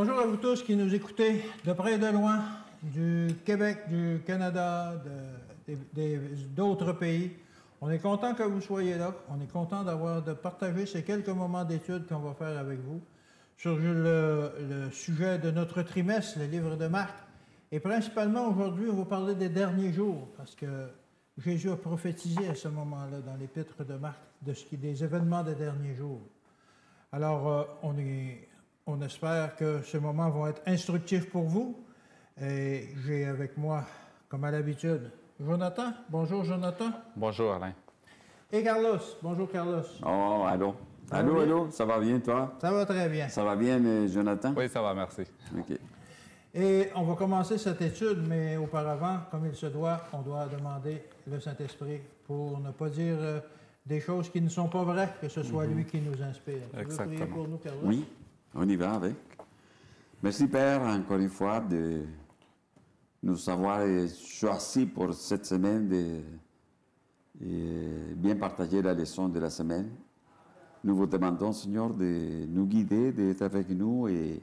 Bonjour à vous tous qui nous écoutez de près et de loin, du Québec, du Canada, d'autres pays. On est content que vous soyez là. On est content de partager ces quelques moments d'études qu'on va faire avec vous sur le sujet de notre trimestre, le livre de Marc. Et principalement aujourd'hui, on va parler des derniers jours, parce que Jésus a prophétisé à ce moment-là dans l'épître de Marc des événements des derniers jours. Alors, on espère que ces moments vont être instructifs pour vous. Et j'ai avec moi, comme à l'habitude, Jonathan. Bonjour, Jonathan. Bonjour, Alain. Et Carlos. Bonjour, Carlos. Oh, allô. Allô, ça va bien, toi? Ça va très bien. Ça va bien, Jonathan? Oui, ça va, merci. OK. Et on va commencer cette étude, mais auparavant, comme il se doit, on doit demander le Saint-Esprit pour ne pas dire des choses qui ne sont pas vraies, que ce soit lui qui nous inspire. Tu veux prier pour nous, Carlos? Oui, on y va avec. Merci, Père, encore une fois, de nous avoir choisi pour cette semaine de bien partager la leçon de la semaine. Nous vous demandons, Seigneur, de nous guider, d'être avec nous et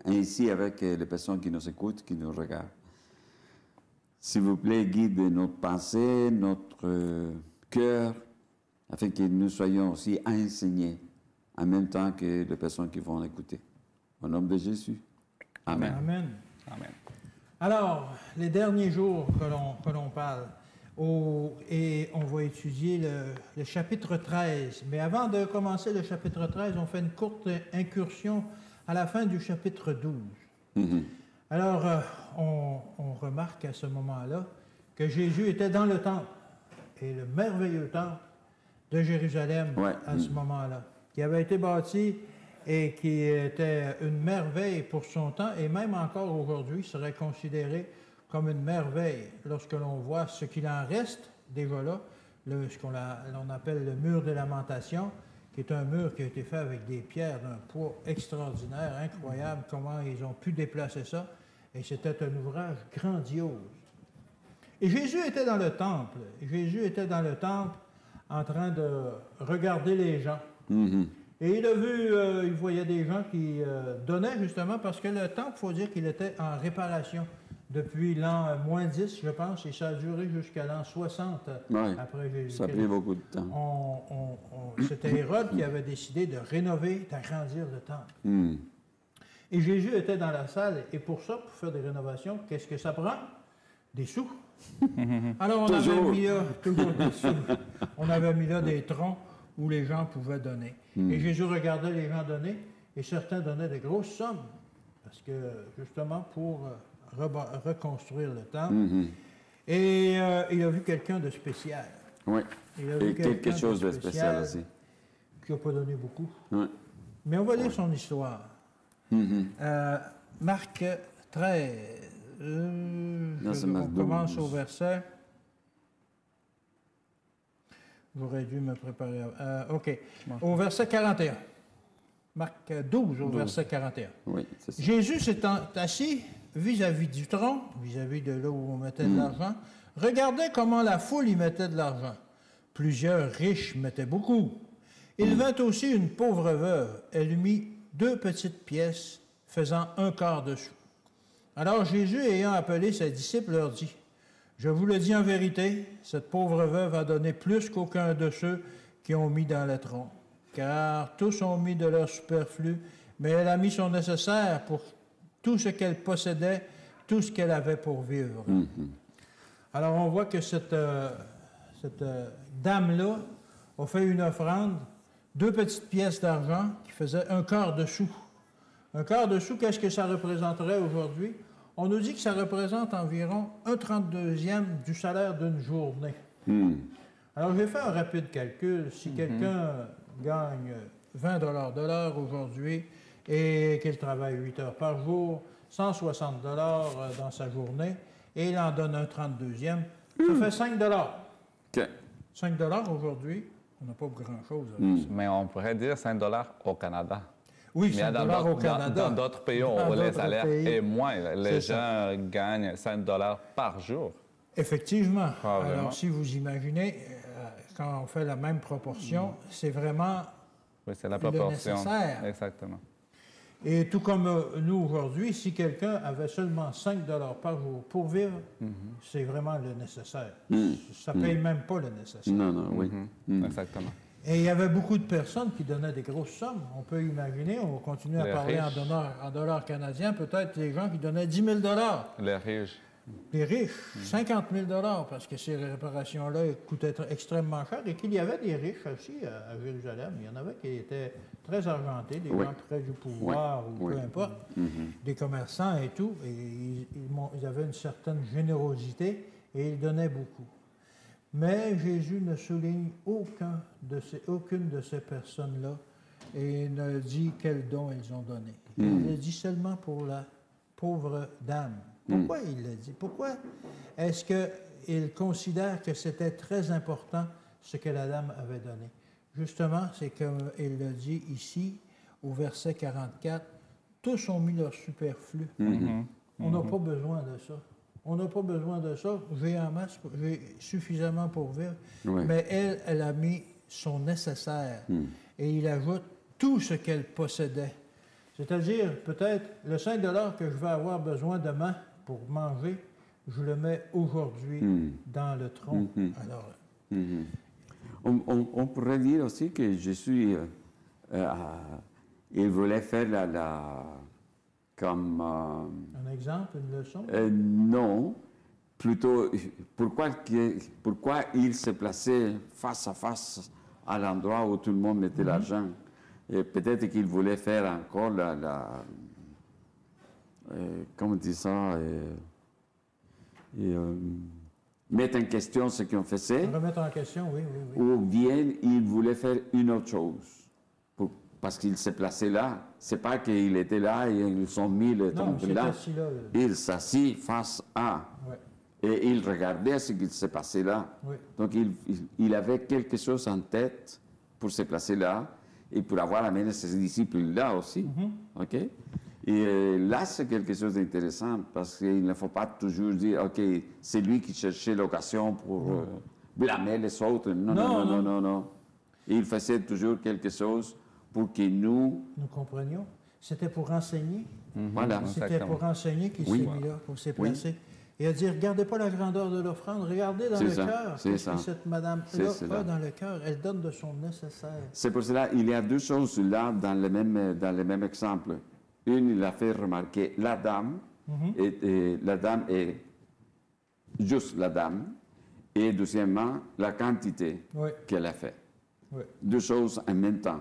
ainsi avec les personnes qui nous écoutent, qui nous regardent. S'il vous plaît, guide notre pensée, notre cœur, afin que nous soyons aussi enseignés en même temps que les personnes qui vont l'écouter. Au nom de Jésus. Amen. Amen. Amen. Alors, les derniers jours que l'on parle, et on va étudier le chapitre 13. Mais avant de commencer le chapitre 13, on fait une courte incursion à la fin du chapitre 12. Mm-hmm. Alors, on remarque à ce moment-là que Jésus était dans le temple, et le merveilleux temple de Jérusalem à ce moment-là, qui avait été bâti et qui était une merveille pour son temps, et même encore aujourd'hui serait considéré comme une merveille lorsque l'on voit ce qu'il en reste déjà là, ce qu'on appelle le mur de lamentation, qui est un mur qui a été fait avec des pierres d'un poids extraordinaire, incroyable, comment ils ont pu déplacer ça, et c'était un ouvrage grandiose. Et Jésus était dans le temple. Jésus était dans le temple en train de regarder les gens. Mm-hmm. Et il a vu, il voyait des gens qui donnaient justement, parce que le temple, il faut dire qu'il était en réparation depuis l'an moins 10, je pense, et ça a duré jusqu'à l'an 60 après Jésus. Ça a pris beaucoup de temps. C'était Hérode qui avait décidé de rénover, d'agrandir le temple. Mm. Et Jésus était dans la salle, et pour ça, pour faire des rénovations, qu'est-ce que ça prend? Des sous. Alors, on avait mis là, toujours des sous. On avait mis là des troncs où les gens pouvaient donner. Et Jésus regardait les gens donner, et certains donnaient des grosses sommes, parce que, justement, pour reconstruire le temple. Mm-hmm. Et il a vu quelqu'un de spécial. Oui, Il a vu et quelque chose de spécial aussi. Qui n'a pas donné beaucoup. Ouais. Mais on va lire son histoire. Mm-hmm. Marc 13. On commence au verset. J'aurais dû me préparer. OK. Au verset 41. Marc 12, au verset 41. Oui, c'est ça. Jésus s'étant assis vis-à-vis du tronc, vis-à-vis de là où on mettait de l'argent, regardait comment la foule y mettait de l'argent. Plusieurs riches mettaient beaucoup. Il vint aussi une pauvre veuve. Elle mit 2 petites pièces, faisant 1/4 de sou. Alors Jésus, ayant appelé ses disciples, leur dit, « Je vous le dis en vérité, cette pauvre veuve a donné plus qu'aucun de ceux qui ont mis dans le tronc. Car tous ont mis de leur superflu, mais elle a mis son nécessaire pour tout ce qu'elle possédait, tout ce qu'elle avait pour vivre. Mm-hmm. » Alors on voit que cette dame-là a fait une offrande, 2 petites pièces d'argent qui faisaient 1/4 de sou. 1/4 de sou, qu'est-ce que ça représenterait aujourd'hui? On nous dit que ça représente environ 1/32e du salaire d'une journée. Mm. Alors j'ai fait un rapide calcul. Si quelqu'un gagne 20 $ de l'heure aujourd'hui et qu'il travaille 8 heures par jour, 160 $ dans sa journée, et il en donne 1/32e, ça fait 5 $. OK. 5 $ aujourd'hui, on n'a pas grand-chose avec ça. Mais on pourrait dire 5 $ au Canada. Oui, 5 $ au Canada. Dans d'autres pays où les salaires est moins. Les gens gagnent 5 $ par jour. Effectivement. Probablement. Alors, si vous imaginez, quand on fait la même proportion, c'est vraiment oui, c'est la proportion. le nécessaire. Exactement. Et tout comme nous aujourd'hui, si quelqu'un avait seulement 5 par jour pour vivre, c'est vraiment le nécessaire. Ça ne paye même pas le nécessaire. Non, non, oui. Exactement. Et il y avait beaucoup de personnes qui donnaient des grosses sommes. On peut imaginer, on va continuer à parler en dollars canadiens, peut-être des gens qui donnaient 10 000 Les riches. Les riches, 50 000 parce que ces réparations-là coûtaient extrêmement cher et qu'il y avait des riches aussi à Jérusalem. Il y en avait qui étaient très argentés, des gens près du pouvoir ou peu importe, des commerçants et tout. Et ils avaient une certaine générosité et ils donnaient beaucoup. Mais Jésus ne souligne aucune de ces personnes-là et ne dit quel don ils ont donné. Il le dit seulement pour la pauvre dame. Pourquoi il le dit? Pourquoi est-ce qu'il considère que c'était très important ce que la dame avait donné? Justement, c'est comme il le dit ici, au verset 44, « Tous ont mis leur superflu. On n'a pas besoin de ça. On n'a pas besoin de ça. J'ai en masse, j'ai suffisamment pour vivre. Mais elle a mis son nécessaire. Et il ajoute tout ce qu'elle possédait. C'est-à-dire, peut-être, le 5 que je vais avoir besoin demain pour manger, je le mets aujourd'hui dans le tronc. Alors, on pourrait dire aussi que Jésus, il voulait faire comme... un exemple, une leçon? Non, plutôt, pourquoi il se plaçait face à face à l'endroit où tout le monde mettait l'argent? Et peut-être qu'il voulait faire encore comment on dit ça, mettre en question ce qu'on faisait. Remettre en question, oui. Ou bien il voulait faire une autre chose. Parce qu'il s'est placé là. C'est pas qu'il était là et ils ont mis le temple là. Il s'assit face à. Et il regardait ce qui se passait là. Donc il avait quelque chose en tête pour se placer là et pour avoir amené ses disciples là aussi. OK? Et là, c'est quelque chose d'intéressant parce qu'il ne faut pas toujours dire, OK, c'est lui qui cherchait l'occasion pour blâmer les autres. Non. Il faisait toujours quelque chose pour que nous comprenions. C'était pour enseigner. Voilà. C'était pour enseigner qu'il s'est mis là, pour s'est placé. Et à dire, regardez pas la grandeur de l'offrande, regardez dans le cœur. Qu'est-ce que cette madame-là a dans le cœur? Elle donne de son nécessaire. C'est pour cela qu'il y a deux choses là dans le même exemple. Une, il a fait remarquer la dame, et la dame est juste la dame, et deuxièmement, la quantité qu'elle a fait. Deux choses en même temps.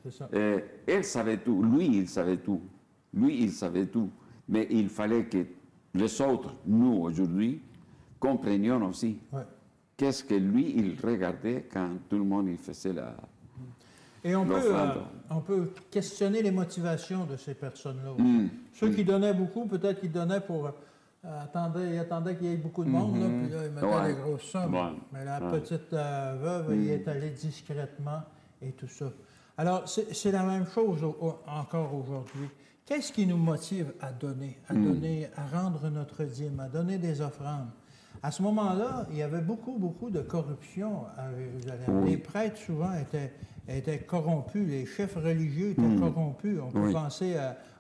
C'est ça. Elle savait tout, lui, il savait tout. Lui, il savait tout. Mais il fallait que les autres, nous, aujourd'hui, comprenions aussi qu'est-ce que lui, il regardait quand tout le monde il faisait la... Et on peut questionner les motivations de ces personnes-là aussi. Ceux qui donnaient beaucoup, peut-être qu'ils donnaient pour... ils attendaient qu'il y ait beaucoup de monde, là, puis là, ils mettaient des grosses sommes. Mais la petite veuve, il est allé discrètement et tout ça. Alors, c'est la même chose encore aujourd'hui. Qu'est-ce qui nous motive à donner, à rendre notre dîme, à donner des offrandes? À ce moment-là, il y avait beaucoup de corruption à Jérusalem. Les prêtres, souvent, étaient corrompus. Les chefs religieux étaient corrompus. On peut penser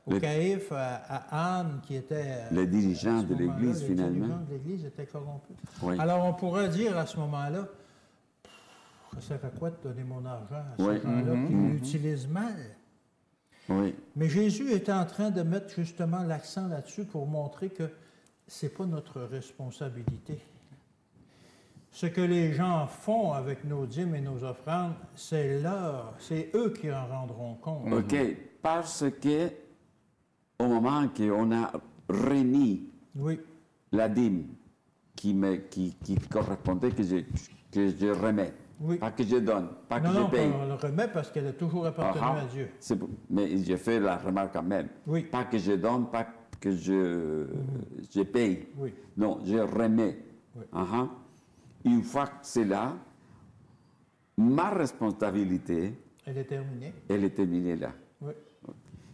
aux caïphes, à Anne, qui était... Les dirigeants de l'Église, finalement. Les dirigeants de l'Église étaient corrompus. Alors, on pourrait dire à ce moment-là, ça sert à quoi de donner mon argent à ces gens-là qui l'utilisent mal? Mais Jésus était en train de mettre justement l'accent là-dessus pour montrer que ce n'est pas notre responsabilité. Ce que les gens font avec nos dîmes et nos offrandes, c'est eux qui en rendront compte. OK, parce que au moment qu'on a remis la dîme qui correspondait, que je remets, pas que je donne, pas que je paye. Non, on le remet parce qu'elle a toujours appartenu à Dieu. Mais j'ai fait la remarque quand même. Pas que je donne, pas que je paye. Non, je remets. Une fois que c'est là, ma responsabilité... Elle est terminée. Elle est terminée là.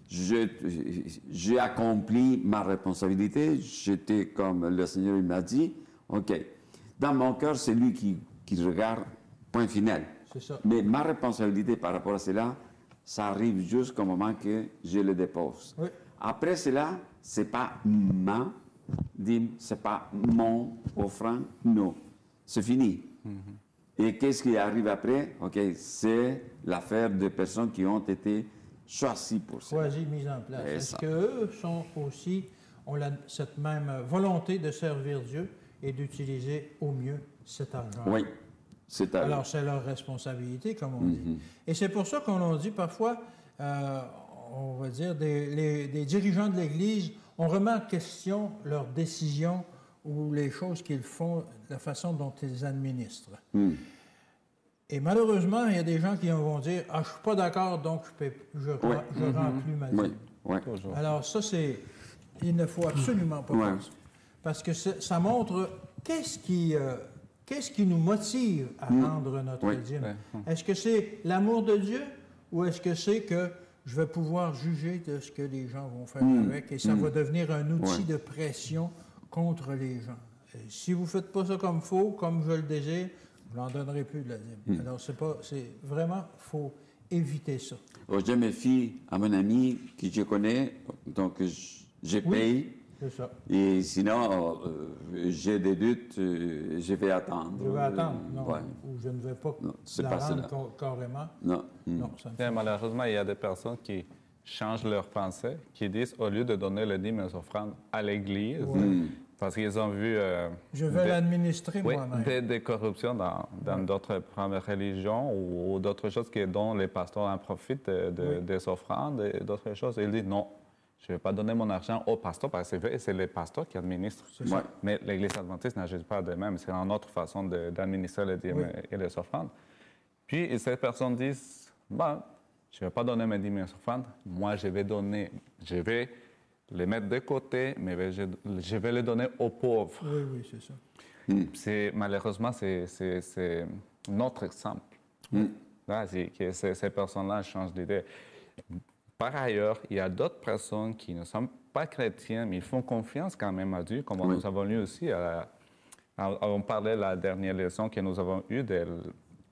J'ai accompli ma responsabilité. J'étais comme le Seigneur m'a dit. OK. Dans mon cœur, c'est lui qui regarde. Point final. C'est ça. Mais ma responsabilité par rapport à cela, ça arrive jusqu'au moment que je le dépose. Oui. Après cela, ce n'est pas ma dîme, ce n'est pas mon offrande, non. C'est fini. Et qu'est-ce qui arrive après? OK, c'est l'affaire de personnes qui ont été choisies pour ça. Choisies, mises en place. Est-ce qu'eux ont cette même volonté de servir Dieu et d'utiliser au mieux cet argent? Oui. Alors, c'est leur responsabilité, comme on dit. Et c'est pour ça qu'on dit parfois, on va dire, des dirigeants de l'Église, on remet en question leurs décisions ou les choses qu'ils font, la façon dont ils administrent. Et malheureusement, il y a des gens qui vont dire « Ah, je ne suis pas d'accord, donc je rends plus ma dîme. Alors ça, il ne faut absolument pas faire ça. Parce que ça montre qu'est-ce qui nous motive à rendre notre dîme. Est-ce que c'est l'amour de Dieu ou est-ce que c'est que je vais pouvoir juger de ce que les gens vont faire avec et ça va devenir un outil de pression contre les gens? Et si vous ne faites pas ça comme faut, comme je le désire, je n'en donnerai plus de la dîme. Alors, c'est vraiment, il faut éviter ça. Je me fie à mon ami que je connais, donc je paye. C'est ça. Et sinon, j'ai des doutes, je vais attendre. Je vais attendre, non. Ou je ne vais pas la rendre carrément. Non. Non, ça me malheureusement, il y a des personnes qui changent leur pensée, qui disent, au lieu de donner le dîme et offrandes à l'Église, parce qu'ils ont vu... je vais l'administrer moi-même. Des corruptions dans d'autres religions ou d'autres choses dont les pasteurs en profitent des offrandes et d'autres choses. Ils disent non, je ne vais pas donner mon argent au pasteur parce que c'est les pasteurs qui administrent. Mais l'Église adventiste n'agit pas de même. C'est une autre façon d'administrer les dîmes et les offrandes. Puis ces personnes disent, bon, je ne vais pas donner mes dîmes et offrandes. Moi, je vais les mettre de côté, mais je vais les donner aux pauvres. Oui, c'est ça. Malheureusement, c'est notre exemple. Que ces personnes-là changent d'idée. Par ailleurs, il y a d'autres personnes qui ne sont pas chrétiens, mais ils font confiance quand même à Dieu, comme nous avons lu aussi. On parlait la dernière leçon que nous avons eue de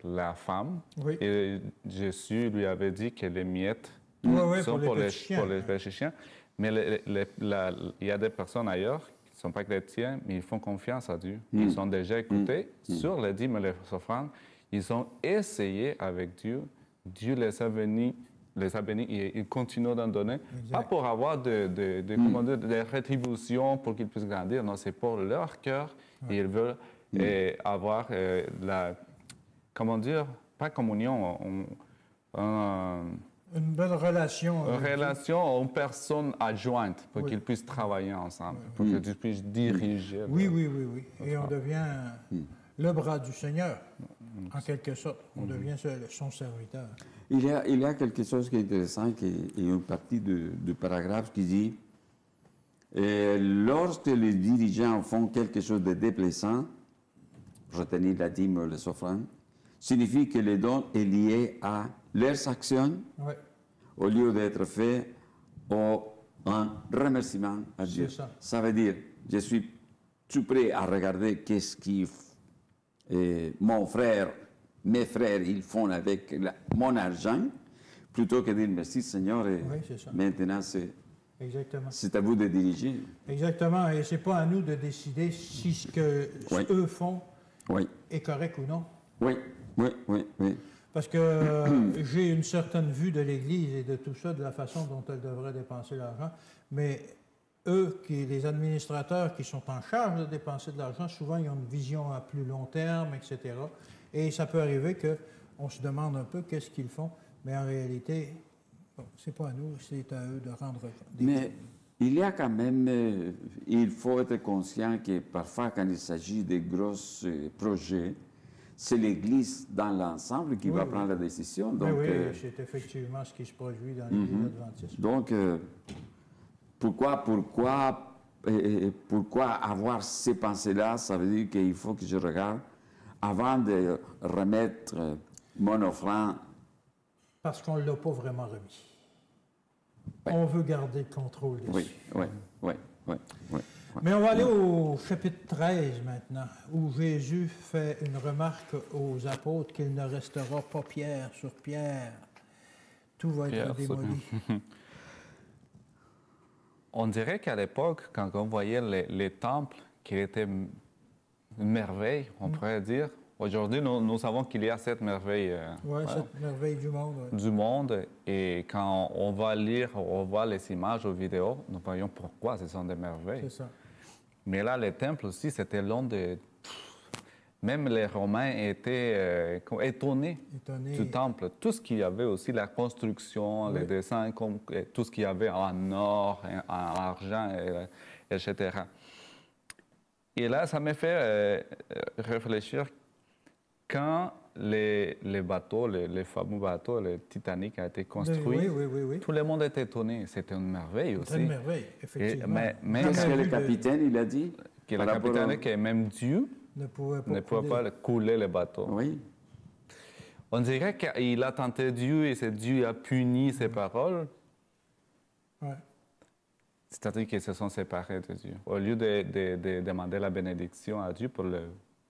la femme. Et Jésus lui avait dit que les miettes sont pour les petits chiens. Mais il y a des personnes ailleurs qui ne sont pas chrétiens, mais ils font confiance à Dieu. Ils ont déjà écouté sur les dîmes et les offrandes. Ils ont essayé avec Dieu. Dieu les a bénis et ils continuent d'en donner. Pas pour avoir des rétributions pour qu'ils puissent grandir. Non, c'est pour leur cœur. Et ils veulent avoir pas communion, une belle relation. Une relation, une personne adjointe pour qu'ils puissent travailler ensemble, pour qu'ils puissent diriger. Oui. Et on devient le bras du Seigneur, en quelque sorte. On devient son serviteur. Il y a quelque chose qui est intéressant, il y a une partie du paragraphe qui dit lorsque les dirigeants font quelque chose de déplaisant, retenir la dîme ou les offrandes, signifie que le don est lié à leurs actions, au lieu d'être fait en remerciement à Dieu. Ça veut dire, je suis tout prêt à regarder qu'est-ce que mes frères, ils font avec mon argent, plutôt que de dire merci Seigneur, et maintenant c'est à vous de diriger. Exactement, et ce n'est pas à nous de décider si ce qu'eux font est correct ou non. Oui. Parce que j'ai une certaine vue de l'Église et de tout ça, de la façon dont elle devrait dépenser l'argent, mais eux, les administrateurs qui sont en charge de dépenser de l'argent, souvent ils ont une vision à plus long terme, etc. Et ça peut arriver qu'on se demande un peu qu'est-ce qu'ils font, mais en réalité, c'est pas à nous, c'est à eux de rendre des comptes. Mais il y a quand même, il faut être conscient que parfois quand il s'agit de gros projets, c'est l'Église dans l'ensemble qui va prendre la décision. Donc, c'est effectivement ce qui se produit dans l'Église adventiste. Donc, pourquoi avoir ces pensées-là? Ça veut dire qu'il faut que je regarde avant de remettre mon offrande. Parce qu'on ne l'a pas vraiment remis. On veut garder le contrôle dessus. Oui. Mais on va aller au chapitre 13 maintenant, où Jésus fait une remarque aux apôtres qu'il ne restera pas pierre sur pierre. tout va être démoli. On dirait qu'à l'époque, quand on voyait les temples, qui étaient une merveille, on pourrait dire. Aujourd'hui, nous savons qu'il y a cette merveille. Cette merveille du monde. Du monde. Et quand on va lire, on voit les images aux vidéos, nous voyons pourquoi ce sont des merveilles. C'est ça. Mais là, les temples aussi, c'était long de... Même les Romains étaient étonnés du temple. Tout ce qu'il y avait aussi, la construction, les dessins, tout ce qu'il y avait en or, en argent, etc. Et là, ça m'a fait réfléchir quand les bateaux, les fameux bateaux, le Titanic a été construit, tout le monde était étonné. C'était une merveille aussi. C'était une merveille, effectivement. Qu'est-ce que le capitaine, il a dit? Que le capitaine, que même Dieu ne pouvait pas couler le bateau. Oui. On dirait qu'il a tenté Dieu et c'est Dieu a puni ses paroles. Ouais. C'est-à-dire qu'ils se sont séparés de Dieu. Au lieu de demander la bénédiction à Dieu pour le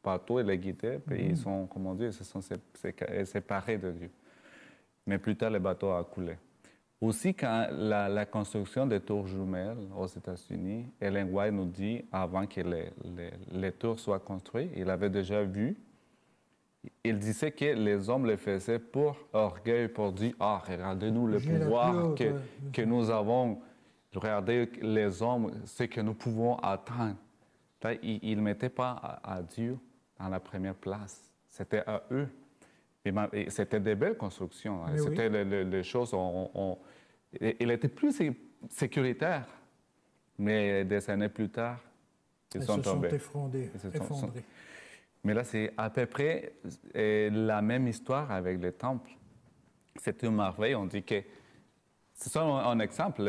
bateau et le guider, puis ils sont, comme on dit, ils se sont séparés de Dieu. Mais plus tard, le bateau a coulé. Aussi, quand la construction des tours jumelles aux États-Unis, Ellen White nous dit, avant que les tours soient construites, il avait déjà vu, il disait que les hommes le faisaient pour orgueil, pour dire, « Ah, regardez-nous le pouvoir que nous avons, regardez les hommes, ce que nous pouvons atteindre. » Là, il ne mettait pas à Dieu dans la première place, c'était à eux. Et c'était des belles constructions. Hein. C'était les choses... il était plus sécuritaire. Mais des années plus tard, ils sont tombés. Effondrés. Mais là, c'est à peu près la même histoire avec les temples. C'est une merveille. On dit que... C'est un exemple.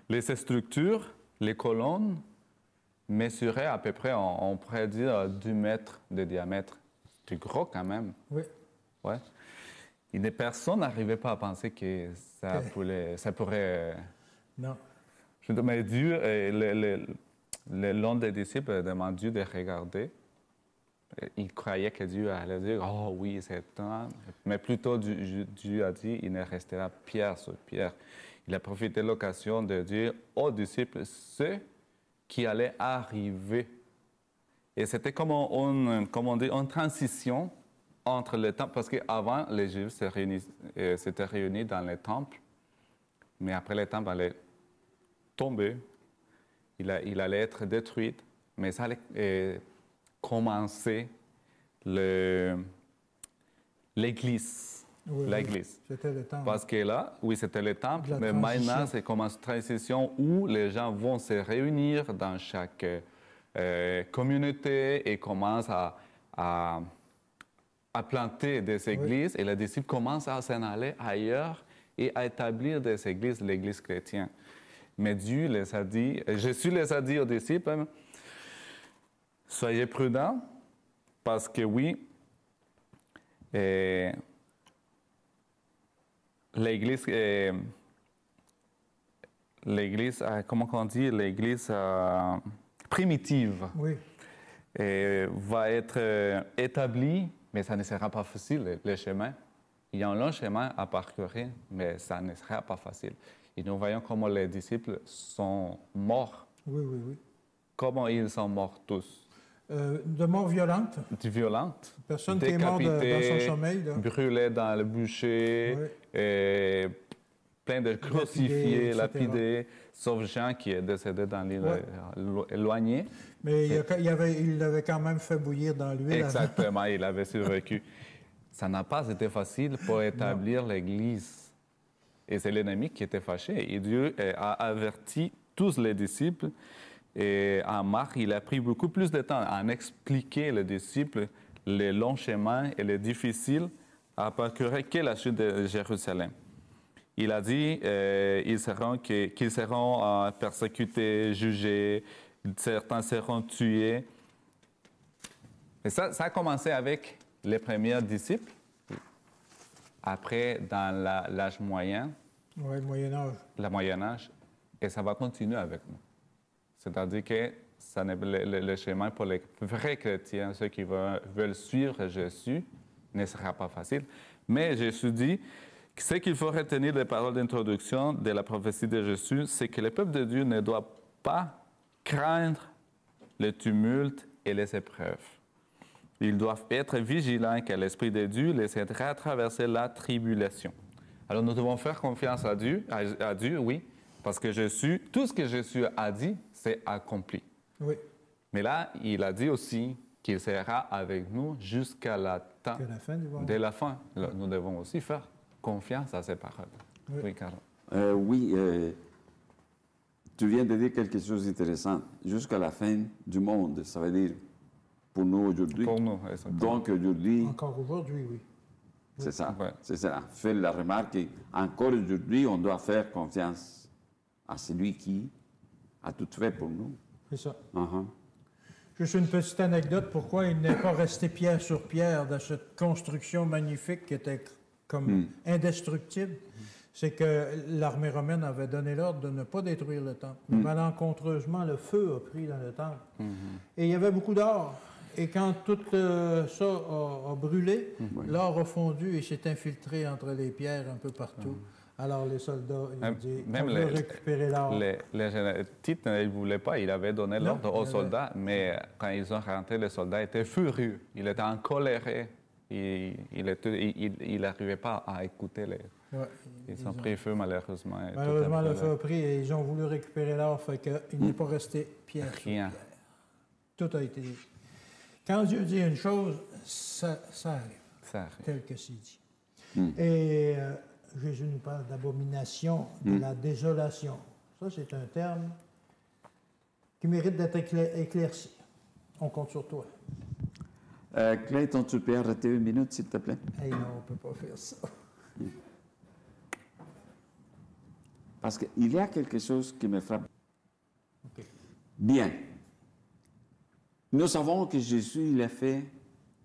Les structures, les colonnes, mesuraient à peu près, on pourrait dire, 2 mètres de diamètre. C'est gros quand même. Oui. Ouais. Et des personnes n'arrivaient pas à penser que ça pourrait... Non. Mais Dieu, l'un des disciples demande Dieu de regarder. Il croyait que Dieu allait dire, « Oh oui, c'est temps. » Mais plutôt, Dieu a dit, il ne restera pierre sur pierre. Il a profité de l'occasion de dire aux disciples ce qui allait arriver. Et c'était comme une transition entre les temples, parce qu'avant, les Juifs s'étaient réunis dans les temples, mais après les temples allaient tomber, il allait être détruit, mais ça allait commencer l'Église. L'Église. C'était le temple. Parce que là, oui, c'était le temple, mais maintenant, c'est comme une transition où les gens vont se réunir dans chaque communauté et commencent à planter des églises. Et les disciples commencent à s'en aller ailleurs et à établir des églises, l'Église chrétienne. Mais Dieu les a dit, Jésus les a dit aux disciples, soyez prudents, parce que oui, l'Église, comment on dit, l'Église primitive va être établie, mais ça ne sera pas facile, le chemin. Il y a un long chemin à parcourir, mais ça ne sera pas facile. Et nous voyons comment les disciples sont morts. Oui. Comment ils sont morts tous? De mort violente. Violente. Personne qui est mort dans son sommeil. Brûlé dans le bûcher, plein de crucifiés, lapidés, sauf Jean qui est décédé dans l'île éloignée. Mais il l'avait quand même fait bouillir dans l'huile. Exactement, il avait survécu. Ça n'a pas été facile pour établir l'Église. Et c'est l'ennemi qui était fâché. Et Dieu a averti tous les disciples. Et en Marc, il a pris beaucoup plus de temps à en expliquer aux disciples les longs chemins et les difficiles à parcourir que la chute de Jérusalem. Il a dit qu'ils seront persécutés, jugés, certains seront tués. Et ça a commencé avec les premiers disciples. Après, dans l'âge moyen. Oui, le Moyen Âge. Le Moyen Âge. Et ça va continuer avec nous. C'est-à-dire que le chemin pour les vrais chrétiens, ceux qui veulent suivre Jésus, ne sera pas facile. Mais Jésus dit que ce qu'il faut retenir des paroles d'introduction de la prophétie de Jésus, c'est que le peuple de Dieu ne doit pas craindre le tumulte et les épreuves. Ils doivent être vigilants que l'Esprit de Dieu les aidera à traverser la tribulation. Alors nous devons faire confiance à Dieu, oui, parce que Jésus, tout ce que Jésus a dit, c'est accompli. Oui. Mais là, il a dit aussi qu'il sera avec nous jusqu'à la fin de la fin. Nous devons aussi faire confiance à ces paroles. Oui, oui Carol. Tu viens de dire quelque chose d'intéressant. Jusqu'à la fin du monde, ça veut dire pour nous aujourd'hui. Pour nous, exactement. Donc aujourd'hui. Encore aujourd'hui, oui. C'est ça. Ouais. C'est ça. Fait la remarque qu'encore aujourd'hui, on doit faire confiance à celui qui a tout fait pour nous. C'est ça. Uh-huh. Juste une petite anecdote, pourquoi il n'est pas resté pierre sur pierre dans cette construction magnifique qui était comme indestructible. C'est que l'armée romaine avait donné l'ordre de ne pas détruire le temple. Mais malencontreusement, le feu a pris dans le temple. Et il y avait beaucoup d'or. Et quand tout ça a brûlé, l'or a fondu et s'est infiltré entre les pierres un peu partout. Alors les soldats, ils ont dit, on veut récupérer l'or. Tite ne voulait pas, il avait donné l'ordre aux soldats, mais quand ils ont rentré, les soldats étaient furieux. Il était en colère. Il n'arrivait pas à écouter les... Ouais, ils ont pris feu, malheureusement. Malheureusement, le feu a pris et ils ont voulu récupérer l'or, fait qu'il n'est pas resté pierre sur pierre. Tout a été dit. Quand Dieu dit une chose, ça arrive. Tel que c'est dit. Et Jésus nous parle d'abomination, de la désolation. Ça, c'est un terme qui mérite d'être éclairci. On compte sur toi. Clayton, tu peux arrêter une minute, s'il te plaît? Hey, non, on ne peut pas faire ça. Parce qu'il y a quelque chose qui me frappe. Okay. Bien. Nous savons que Jésus, il a fait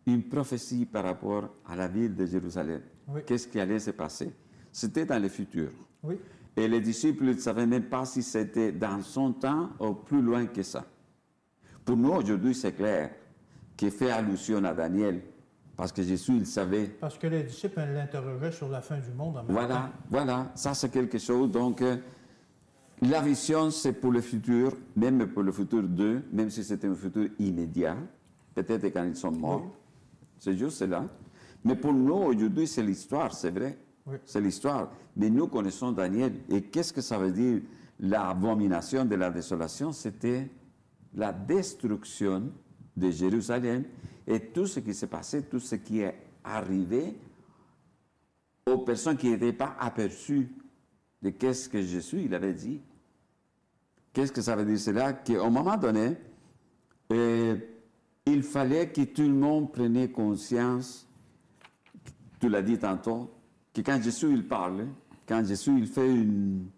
une prophétie par rapport à la ville de Jérusalem. Oui. Qu'est-ce qui allait se passer? C'était dans le futur. Oui. Et les disciples ne savaient même pas si c'était dans son temps ou plus loin que ça. Pour nous, aujourd'hui, c'est clair qu'il fait allusion à Daniel. Parce que Jésus, il savait. Parce que les disciples l'interrogeaient sur la fin du monde en même temps. Voilà, ça c'est quelque chose. Donc, la vision, c'est pour le futur, même pour le futur d'eux, même si c'était un futur immédiat, peut-être quand ils sont morts. Oui. C'est juste cela. Mais pour nous, aujourd'hui, c'est l'histoire, c'est vrai. Oui. C'est l'histoire. Mais nous connaissons Daniel. Et qu'est-ce que ça veut dire? L'abomination de la désolation, c'était la destruction de Jérusalem. Et tout ce qui s'est passé, tout ce qui est arrivé aux personnes qui n'étaient pas aperçues de qu'est-ce que Jésus il avait dit. Qu'est-ce que ça veut dire? C'est là qu'à un moment donné, il fallait que tout le monde prenne conscience, tu l'as dit tantôt, que quand Jésus il parle, quand Jésus il fait une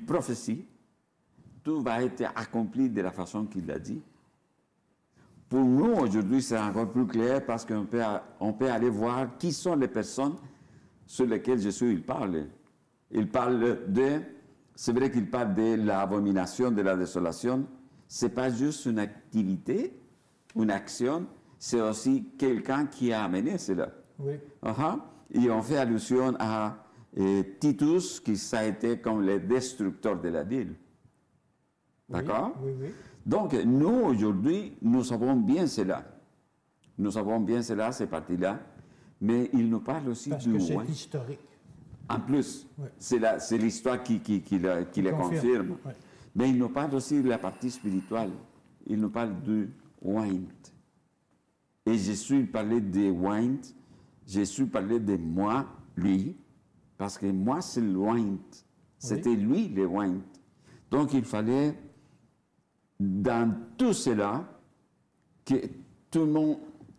prophétie, tout va être accompli de la façon qu'il l'a dit. Pour nous, aujourd'hui, c'est encore plus clair parce qu'on peut aller voir qui sont les personnes sur lesquelles Jésus il parle. Il parle c'est vrai qu'il parle de l'abomination, de la désolation. Ce n'est pas juste une activité, une action, c'est aussi quelqu'un qui a amené cela. Oui. Et on fait allusion à Titus, qui ça a été comme le destructeur de la ville. D'accord? Oui, oui. Donc, nous, aujourd'hui, nous savons bien cela. Nous savons bien cela, ces parties-là. Mais il nous parle aussi parce du que c'est historique. En plus, oui. c'est l'histoire qui le confirme. Oui. Mais il nous parle aussi de la partie spirituelle. Il nous parle du wind. Et Jésus parlait de wind. Jésus parlait de moi, lui. Parce que moi, c'est le wind. C'était lui, le wind. Donc, il fallait... Dans tout cela, que tout le monde,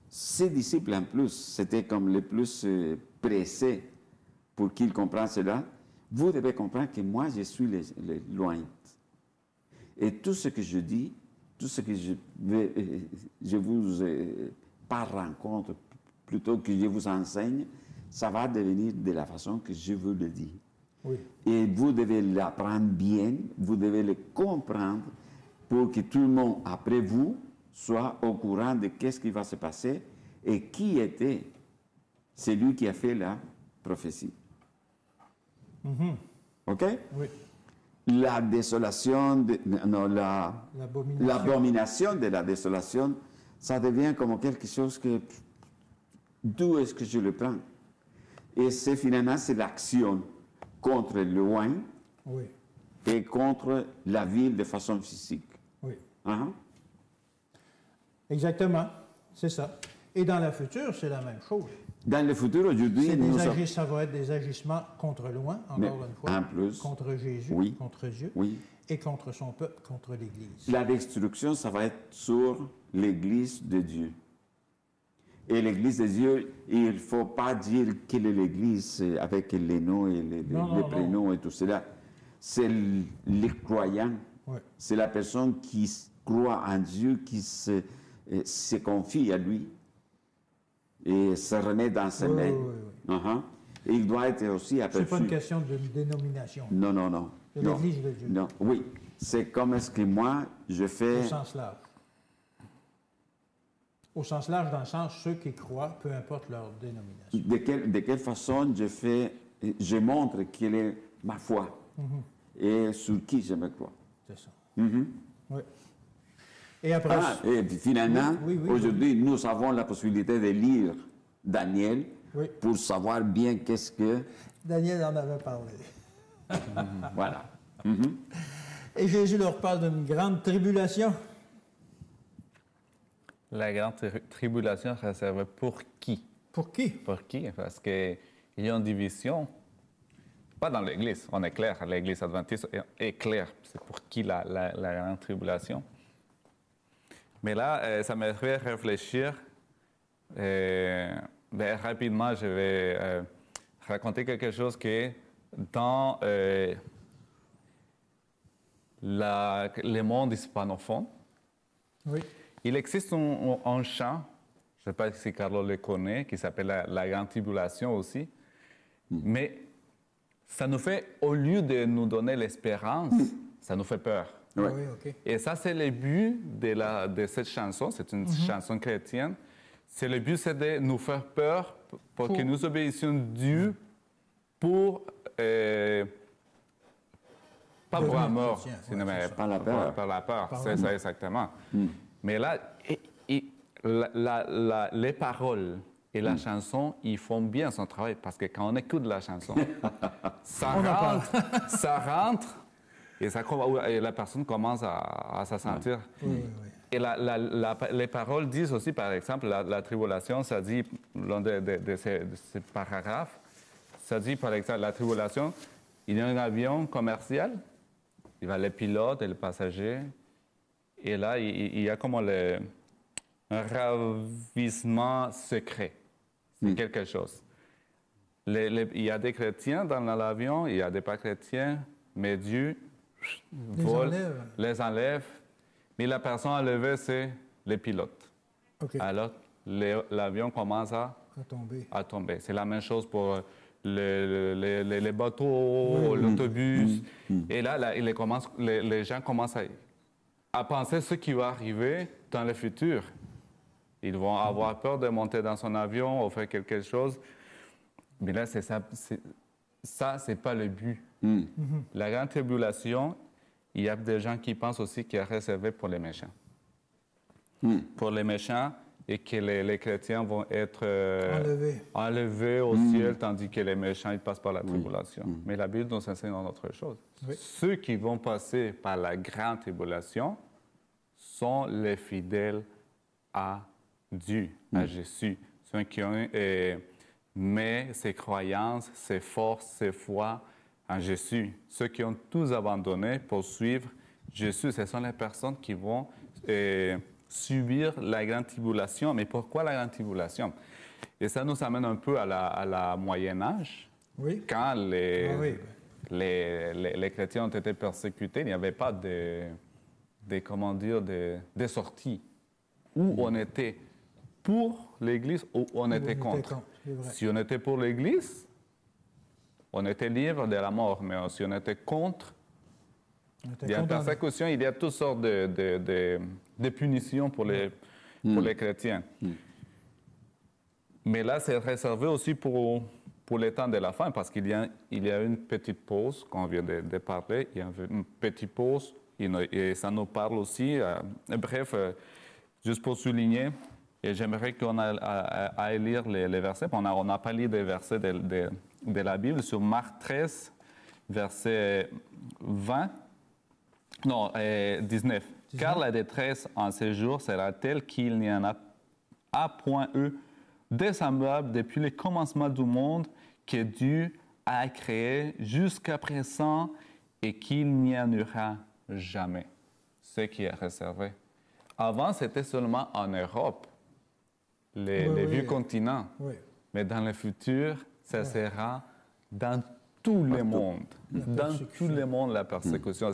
ses disciples en plus, c'était comme les plus pressés pour qu'ils comprennent cela. Vous devez comprendre que moi, je suis le loin. Et tout ce que je dis, tout ce que je vous par rencontre, plutôt que je vous enseigne, ça va devenir de la façon que je vous le dis. Oui. Et vous devez l'apprendre bien, vous devez le comprendre, pour que tout le monde, après vous, soit au courant de qu'est-ce qui va se passer et qui était celui qui a fait la prophétie. OK? Oui. La désolation, l'abomination de la désolation, ça devient comme quelque chose que, d'où est-ce que je le prends? Et c'est finalement, c'est l'action contre le loin Oui. et contre la ville de façon physique. Oui. Hein? Exactement, c'est ça. Et dans le futur, c'est la même chose. Dans le futur, aujourd'hui, ça va être des agissements contre loin, encore une fois, en plus, contre Jésus, oui, contre Dieu, oui, et contre son peuple, contre l'Église. La destruction, ça va être sur l'Église de Dieu. Et l'Église de Dieu, il ne faut pas dire quelle est l'Église avec les noms et les prénoms et tout cela. C'est les croyants. Ouais. C'est la personne qui croit en Dieu, qui se confie à lui et se remet dans ses mains. Et il doit être aussi aperçu. Ce n'est pas une question de dénomination. Non, non, non. C'est l'Église de Dieu. Non, oui. C'est comme est-ce que moi, je fais... Au sens large. Au sens large, dans le sens, ceux qui croient, peu importe leur dénomination. De quelle façon je montre quelle est ma foi et sur qui je me crois. C'est ça. Oui. Et après... et puis finalement, aujourd'hui, nous avons la possibilité de lire Daniel pour savoir bien qu'est-ce que... Daniel en avait parlé. Voilà. Et Jésus leur parle d'une grande tribulation. La grande tribulation réservée pour qui? Pour qui? Pour qui? Parce qu'il y a une division. Pas dans l'Église, on est clair. L'Église adventiste est claire. C'est pour qui la grande tribulation. Mais là, ça me fait réfléchir. Rapidement, je vais raconter quelque chose qui est dans le monde hispanophone. Oui. Il existe un chant, je ne sais pas si Carlo le connaît, qui s'appelle la Grande Tribulation aussi. Mais ça nous fait, au lieu de nous donner l'espérance, ça nous fait peur. Oui, OK. Et ça, c'est le but de cette chanson. C'est une chanson chrétienne. C'est le but, c'est de nous faire peur pour que nous obéissions Dieu pour... pas pour la mort, mais par la peur. Par la peur, c'est ça exactement. Mais là, les paroles et la chanson, ils font bien son travail parce que quand on écoute la chanson, ça rentre et la personne commence à se sentir. Et les paroles disent aussi, par exemple, la tribulation, ça dit, l'un de ces paragraphes, ça dit, par exemple, la tribulation, il y a un avion commercial, il y a le pilote et le passager, et là, il y a comme un ravissement secret. C'est quelque chose. Il y a des chrétiens dans l'avion, il y a des pas chrétiens, mais Dieu les enlève. Mais la personne enlevée, c'est le pilote. Okay. Alors, l'avion commence à tomber. C'est la même chose pour les bateaux, l'autobus. Et là, les gens commencent à penser ce qui va arriver dans le futur. Ils vont avoir peur de monter dans son avion ou faire quelque chose. Mais là, ça, c'est pas le but. La grande tribulation, il y a des gens qui pensent aussi qu'il est réservé pour les méchants. Pour les méchants, et que les chrétiens vont être enlevés au ciel, tandis que les méchants, ils passent par la tribulation. Mais la Bible nous enseigne une autre chose. Ceux qui vont passer par la grande tribulation sont les fidèles à Dieu, à Jésus. Ceux qui ont mis ses croyances, ses forces, ses foi en Jésus. Ceux qui ont tous abandonné pour suivre Jésus, ce sont les personnes qui vont subir la grande tribulation. Mais pourquoi la grande tribulation? Et ça nous amène un peu à la Moyen Âge. Quand les chrétiens ont été persécutés, il n'y avait pas de sortie. Où on était pour l'Église ou on était contre. Si on était pour l'Église, on était libre de la mort. Mais si on était contre, il y a persécution, il y a toutes sortes de punitions pour les chrétiens. Mais là, c'est réservé aussi pour les temps de la fin, parce qu'il y a une petite pause, quand on vient de parler, il y a une petite pause, et ça nous parle aussi. Bref, juste pour souligner, et j'aimerais qu'on aille lire les versets. On n'a pas lu des versets de la Bible sur Marc 13, verset 20. Non, 19. Car la détresse en ces jours sera telle qu'il n'y en a point eu de semblable depuis le commencement du monde que Dieu a créé jusqu'à présent et qu'il n'y en aura jamais. Ce qui est réservé. Avant, c'était seulement en Europe, les vieux continents. Oui. Mais dans le futur, ça sera dans tout le monde. Dans tout le monde, la persécution.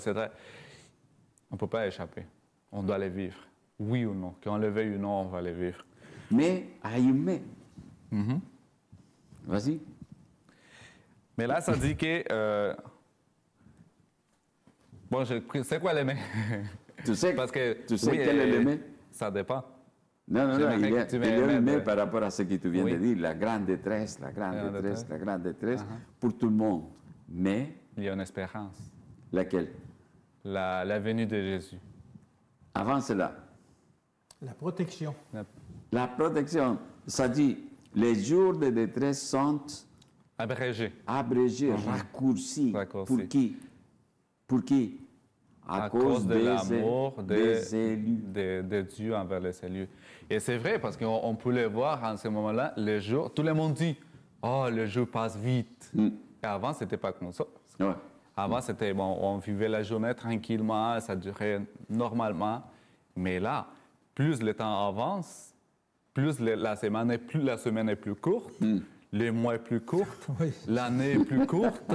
On ne peut pas échapper. On doit les vivre. Oui ou non. Qu'on le veuille ou non, on va les vivre. Mais, mais. Vas-y. Mais là, ça dit que... Bon, c'est quoi les mais? Tu sais, parce que, quel est le mais? Ça dépend. Non, il y a le mais par rapport à ce que tu viens de dire. La grande détresse, la grande détresse pour tout le monde. Mais... Il y a une espérance. Laquelle? La venue de Jésus. Avant cela. La protection. La protection. Ça dit, les jours de détresse sont... Abrégés. Raccourcis. Pour qui? Pour qui? À cause de l'amour des élus. De Dieu envers les élus. Et c'est vrai, parce qu'on peut le voir en ce moment-là, les jours, tout le monde dit, oh, le jour passe vite. Et avant, c'était pas comme ça. Ouais. Avant, c'était, bon, on vivait la journée tranquillement, ça durait normalement. Mais là, plus le temps avance, plus la semaine est plus courte, les mois est plus court, l'année est plus courte,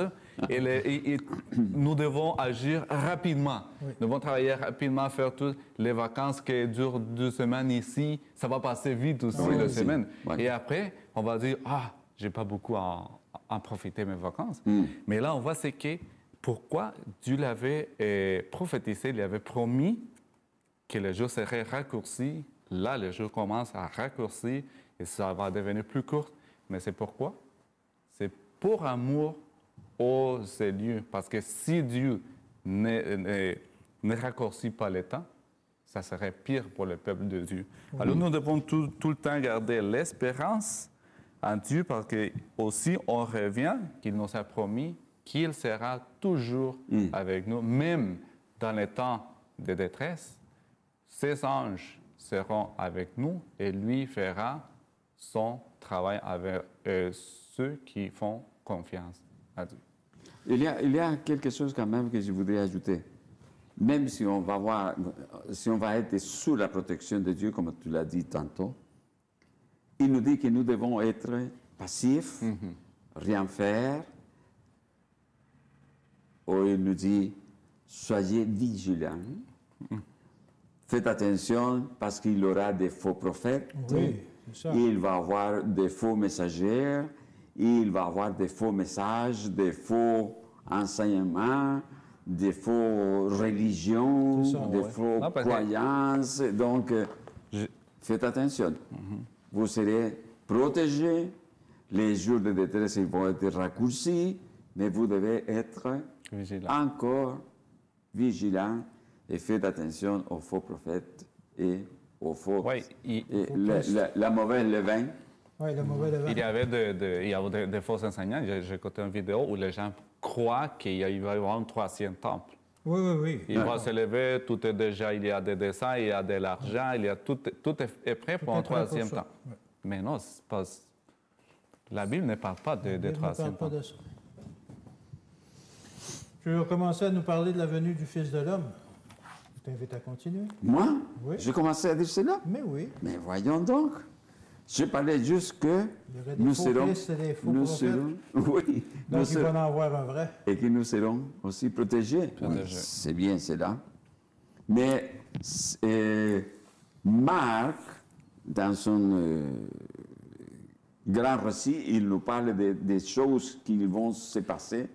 et nous devons agir rapidement. Oui. Nous devons travailler rapidement, faire toutes les vacances qui durent 2 semaines ici. Ça va passer vite aussi, 2 semaines. Oui. Et après, on va dire, j'ai pas beaucoup à profiter de mes vacances. Mais là, on voit c'est que pourquoi Dieu l'avait prophétisé, il avait promis que le jour serait raccourci. Là, le jour commence à raccourcir et ça va devenir plus court. Mais c'est pourquoi? C'est pour amour aux élus. Parce que si Dieu ne raccourcit pas le temps, ça serait pire pour le peuple de Dieu. Alors nous devons tout le temps garder l'espérance en Dieu parce que aussi on revient qu'il nous a promis qu'il sera toujours avec nous, même dans les temps de détresse. Ses anges seront avec nous et lui fera son travail avec ceux qui font confiance à Dieu. Il y a quelque chose quand même que je voudrais ajouter. Même si on va être sous la protection de Dieu, comme tu l'as dit tantôt, il nous dit que nous devons être passifs, rien faire. Ou il nous dit, soyez vigilants. Faites attention parce qu'il y aura des faux prophètes. Oui, c'est ça. Il va y avoir des faux messagers. Il va y avoir des faux messages, des faux enseignements, des faux religions, des faux croyances. Donc, faites attention. Vous serez protégés. Les jours de détresse ils vont être raccourcis, mais vous devez être encore vigilants et faites attention aux faux prophètes et aux faux... la mauvaise levain. Oui, le mauvais levain. Il y avait des faux enseignants. J'ai écouté une vidéo où les gens croient qu'il va y avoir un 3e temple. Oui. Il va se lever, tout est déjà, il y a des dessins, il y a de l'argent, tout est prêt pour un 3e temple. Oui. Mais non, la Bible ne parle pas de 3e temple. De ça. Je vais commencer à nous parler de la venue du Fils de l'homme. Je t'invite à continuer. Moi? Oui. J'ai commencé à dire cela? Mais oui. Mais voyons donc. Je parlais juste que nous serons... Oui. Donc, il va en avoir un vrai. Et que nous serons aussi protégés. Oui, c'est bien cela. Mais Marc, dans son grand récit, il nous parle des choses qui vont se passer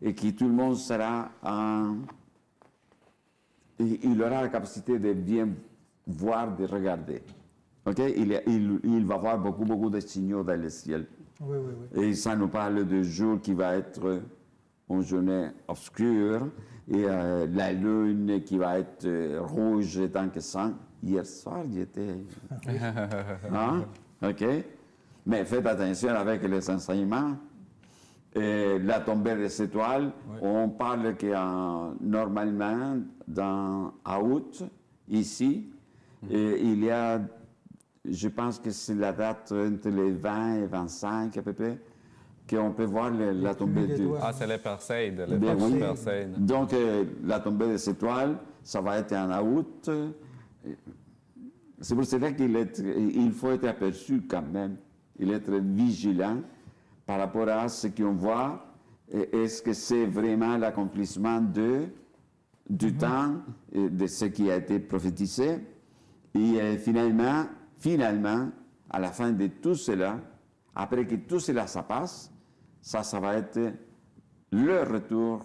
et que tout le monde sera il aura la capacité de bien voir, de regarder. OK? Il va voir beaucoup de signaux dans le ciel. Oui, oui, oui. Et ça nous parle de jour qui va être une journée obscure et la lune qui va être rouge tant que sang. Hier soir, il était... Hein? OK? Mais faites attention avec les enseignements. La tombée des étoiles, oui. On parle que normalement, à août, ici, il y a, je pense que c'est la date entre les 20 et 25 à peu près, qu'on peut voir la tombée des étoiles. Ah, c'est les Perséides, les oui. Perséides. Donc, la tombée des étoiles, ça va être en août. C'est pour cela qu'il faut être aperçu quand même. Il être vigilant par rapport à ce qu'on voit. Est-ce que c'est vraiment l'accomplissement du temps, de ce qui a été prophétisé? Et finalement, à la fin de tout cela, après que tout cela ça passe, ça va être le retour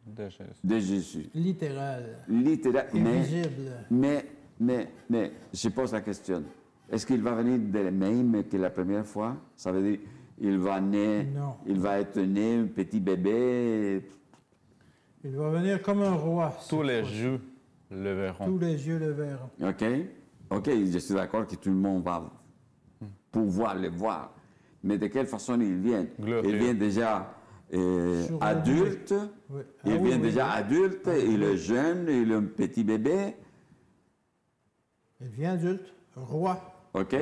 de Jésus. Littéral. Invisible. Mais je pose la question. Est-ce qu'il va venir de même que la première fois? Ça veut dire il va être né un petit bébé. Il va venir comme un roi. Tous les yeux le verront. Tous les yeux le verront. OK, je suis d'accord que tout le monde va pouvoir le voir. Mais de quelle façon il vient? Glorieux. Il vient déjà adulte. Oui. Il vient déjà adulte, il est jeune, il est un petit bébé. Il vient adulte, roi. OK?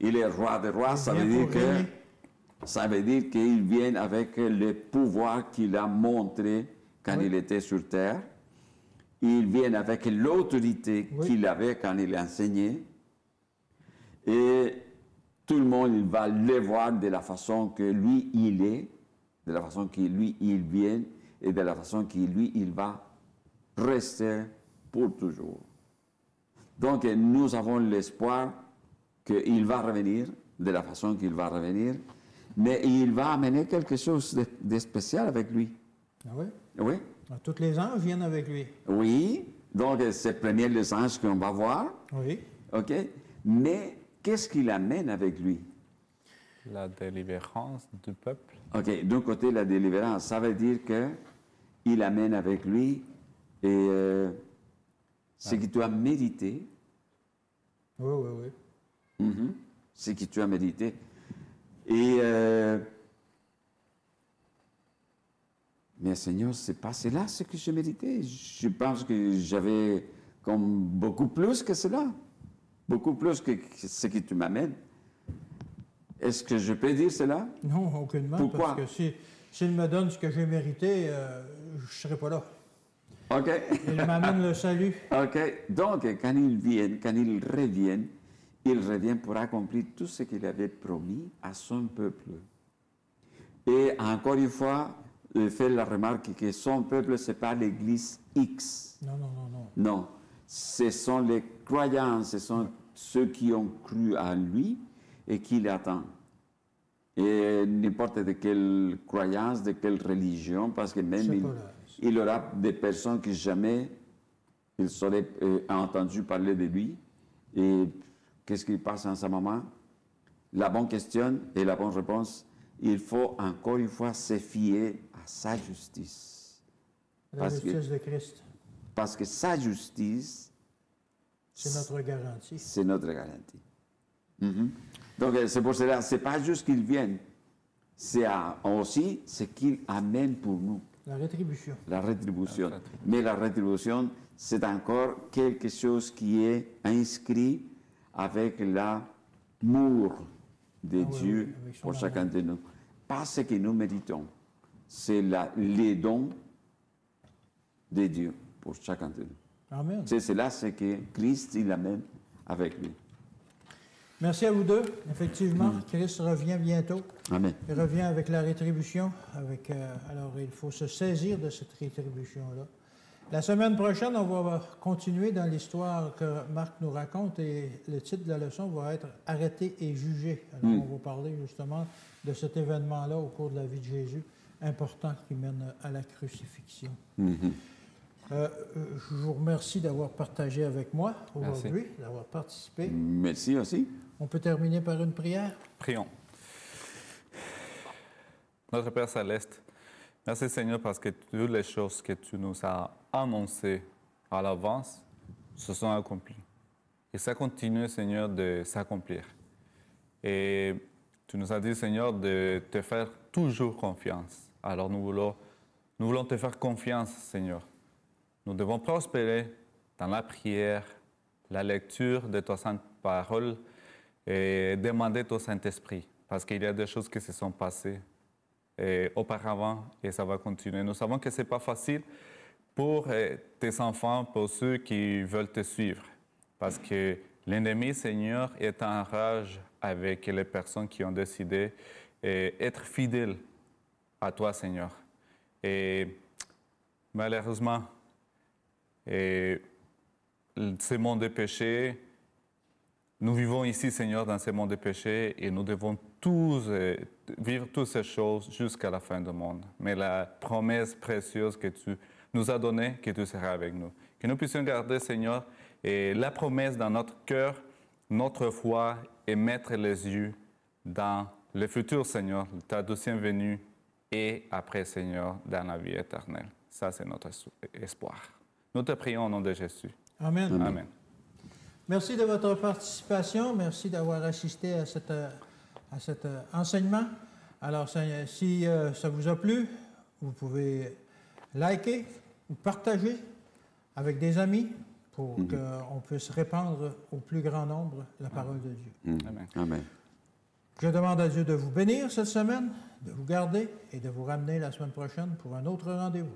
Il est roi des rois, ça veut dire qu'il vient avec le pouvoir qu'il a montré quand il était sur terre. Il vient avec l'autorité qu'il avait quand il enseignait. Et tout le monde il va le voir de la façon que lui, il est, de la façon que lui, il vient, et de la façon que lui, il va rester pour toujours. Donc, nous avons l'espoir qu'il va revenir de la façon qu'il va revenir, mais il va amener quelque chose de spécial avec lui. Ah oui? Oui. Tous les anges viennent avec lui. Oui. Donc, c'est premier les anges qu'on va voir. Oui. OK. Mais qu'est-ce qu'il amène avec lui? La délivrance du peuple. OK. D'un côté, la délivrance, ça veut dire qu'il amène avec lui ce que tu as médité. Oui, oui, oui. Ce que tu as médité. Et, mais Seigneur, c'est pas cela ce que j'ai médité. Je pense que j'avais comme beaucoup plus que cela. Beaucoup plus que ce que tu m'amènes. Est-ce que je peux dire cela? Non, aucunement. Pourquoi? Parce que s'il me donne ce que j'ai mérité, je ne serai pas là. OK. Il m'amène le salut. OK. Donc, quand il revient pour accomplir tout ce qu'il avait promis à son peuple. Et encore une fois, il fait la remarque que son peuple, ce n'est pas l'Église X. Non, non, non, non. Non. Ce sont les croyants, ce sont ceux qui ont cru à lui et qui l'attendent. Et n'importe de quelle croyance, de quelle religion, parce que même il y aura des personnes qui jamais ils seraient entendu parler de lui. Et qu'est-ce qui passe en ce moment? La bonne question et la bonne réponse, il faut encore une fois se fier à sa justice. La justice de Christ. Parce que sa justice, c'est notre garantie. C'est notre garantie. Donc, c'est pour cela, ce n'est pas juste qu'il vienne, c'est aussi ce qu'il amène pour nous. La rétribution. La rétribution. Mais la rétribution, c'est encore quelque chose qui est inscrit avec l'amour de Dieu pour chacun de nous. Pas ce que nous méritons, c'est les dons de Dieu pour chacun de nous. Amen. C'est là ce que Christ il amène avec lui. Merci à vous deux. Effectivement, Christ revient bientôt. Amen. Il revient avec la rétribution. Alors, il faut se saisir de cette rétribution-là. La semaine prochaine, on va continuer dans l'histoire que Marc nous raconte et le titre de la leçon va être « Arrêté et jugé ». Alors, on va parler justement de cet événement-là au cours de la vie de Jésus, important qui mène à la crucifixion. Je vous remercie d'avoir partagé avec moi aujourd'hui, d'avoir participé. Merci aussi. On peut terminer par une prière? Prions. Notre Père Céleste, merci Seigneur parce que toutes les choses que tu nous as annoncées à l'avance se sont accomplies. Et ça continue, Seigneur, de s'accomplir. Et tu nous as dit, Seigneur, de te faire toujours confiance. Alors nous voulons te faire confiance, Seigneur. Nous devons prospérer dans la prière, la lecture de ta sainte parole et demander ton Saint-Esprit. Parce qu'il y a des choses qui se sont passées auparavant et ça va continuer. Nous savons que ce n'est pas facile pour tes enfants, pour ceux qui veulent te suivre. Parce que l'ennemi, Seigneur, est en rage avec les personnes qui ont décidé d'être fidèles à toi, Seigneur. Et malheureusement, ce monde de péché, nous vivons ici, Seigneur, dans ce monde de péché et nous devons tous vivre toutes ces choses jusqu'à la fin du monde. Mais la promesse précieuse que tu nous as donnée, que tu seras avec nous. Que nous puissions garder, Seigneur, et la promesse dans notre cœur, notre foi et mettre les yeux dans le futur, Seigneur, ta deuxième venue et après, Seigneur, dans la vie éternelle. Ça, c'est notre espoir. Nous te prions au nom de Jésus. Amen. Amen. Amen. Merci de votre participation. Merci d'avoir assisté à cet enseignement. Alors, si ça vous a plu, vous pouvez liker ou partager avec des amis pour qu'on puisse répandre au plus grand nombre la parole de Dieu. Amen. Amen. Je demande à Dieu de vous bénir cette semaine, de vous garder et de vous ramener la semaine prochaine pour un autre rendez-vous.